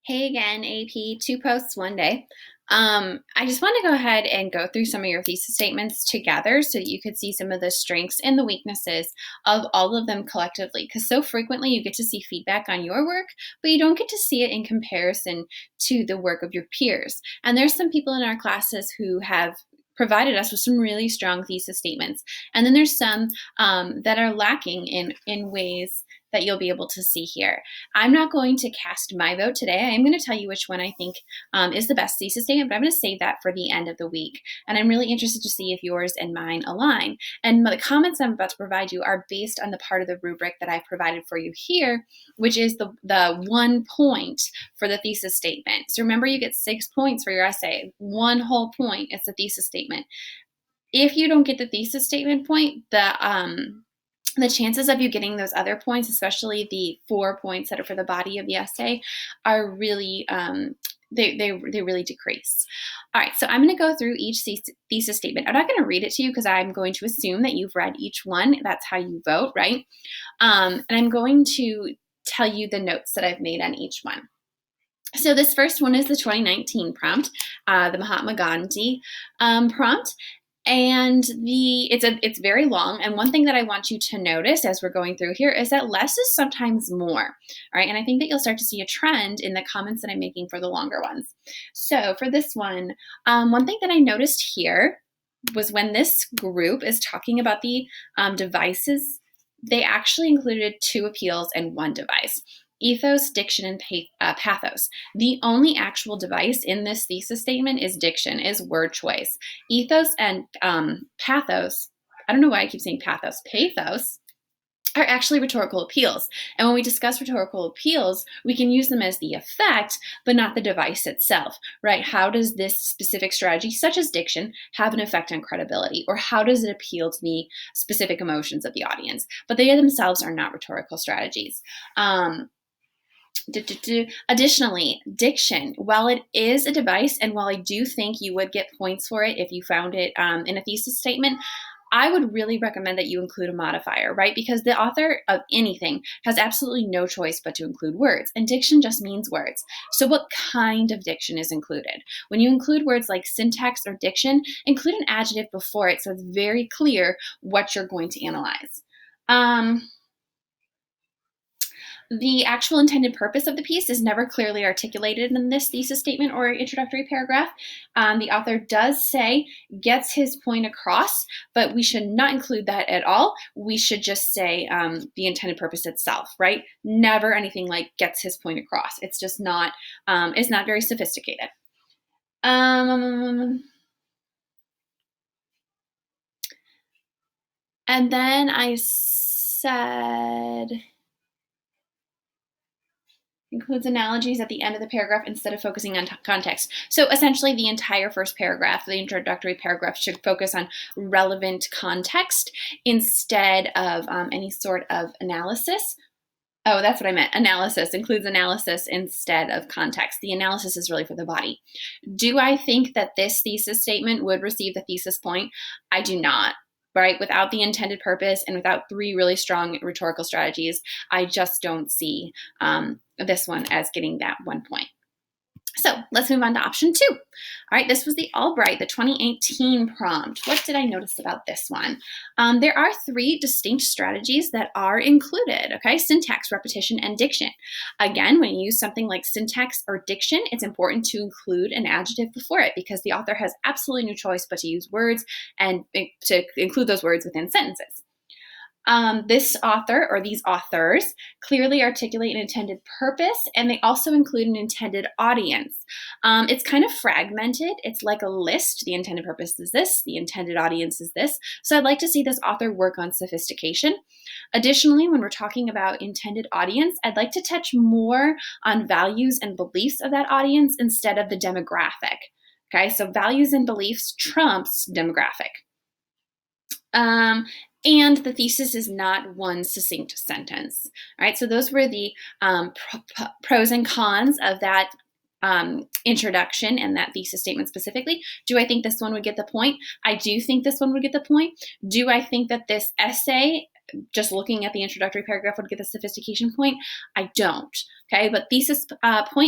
Hey again, AP, two posts one day. I just want to go ahead and go through some of your thesis statements together so that you could see some of the strengths and the weaknesses of all of them collectively. Because so frequently you get to see feedback on your work, but you don't get to see it in comparison to the work of your peers. And there's some people in our classes who have provided us with some really strong thesis statements. And then there's some that are lacking in ways that you'll be able to see here. I'm not going to cast my vote today. I am going to tell you which one I think is the best thesis statement, but I'm going to save that for the end of the week. And I'm really interested to see if yours and mine align. And the comments I'm about to provide you are based on the part of the rubric that I've provided for you here, which is the 1 point for the thesis statement. So remember, you get 6 points for your essay. 1 whole point is the thesis statement. If you don't get the thesis statement point, the chances of you getting those other points, especially the 4 points that are for the body of the essay, are really they really decrease. All right, so I'm going to go through each thesis statement. I'm not going to read it to you because I'm going to assume that you've read each one. That's how you vote, right? And I'm going to tell you the notes that I've made on each one. So this first one is the 2019 prompt, the Mahatma Gandhi prompt. And it's very long. And one thing that I want you to notice as we're going through here is that less is sometimes more. All right. And I think that you'll start to see a trend in the comments that I'm making for the longer ones. So for this one thing that I noticed here was when this group is talking about the devices, they actually included 2 appeals and 1 device. Ethos, diction, and pathos. The only actual device in this thesis statement is diction, is word choice. Ethos and pathos, I don't know why I keep saying pathos are actually rhetorical appeals. And when we discuss rhetorical appeals, we can use them as the effect, but not the device itself, right? How does this specific strategy, such as diction, have an effect on credibility? Or how does it appeal to the specific emotions of the audience? But they themselves are not rhetorical strategies. Additionally, diction, while it is a device, and while I do think you would get points for it if you found it in a thesis statement, I would really recommend that you include a modifier, right? Because the author of anything has absolutely no choice but to include words, and diction just means words. So what kind of diction is included? When you include words like syntax or diction, include an adjective before it so it's very clear what you're going to analyze. The actual intended purpose of the piece is never clearly articulated in this thesis statement or introductory paragraph. The author does say gets his point across, but we should not include that at all. We should just say the intended purpose itself, right? Never anything like gets his point across. It's just not, it's not very sophisticated. And then I said, includes analogies at the end of the paragraph instead of focusing on context. So essentially the entire first paragraph, the introductory paragraph, should focus on relevant context instead of any sort of analysis. Oh, that's what I meant. Analysis includes analysis instead of context. The analysis is really for the body. Do I think that this thesis statement would receive the thesis point? I do not. Right? Without the intended purpose and without 3 really strong rhetorical strategies, I just don't see this one as getting that 1 point. So let's move on to option 2. All right, this was the Albright, the 2018 prompt. What did I notice about this one? There are 3 distinct strategies that are included, okay? Syntax, repetition, and diction. Again, when you use something like syntax or diction, it's important to include an adjective before it because the author has absolutely no choice but to use words and to include those words within sentences. This author, or these authors, clearly articulate an intended purpose, and they also include an intended audience. It's kind of fragmented. It's like a list. The intended purpose is this. The intended audience is this. So I'd like to see this author work on sophistication. Additionally, when we're talking about intended audience, I'd like to touch more on values and beliefs of that audience instead of the demographic. Okay, so values and beliefs trumps demographic. And the thesis is not one succinct sentence. All right, so those were the pros and cons of that introduction and that thesis statement specifically. Do I think this one would get the point? I do think this one would get the point. Do I think that this essay, just looking at the introductory paragraph, would get the sophistication point? I don't. Okay, but thesis point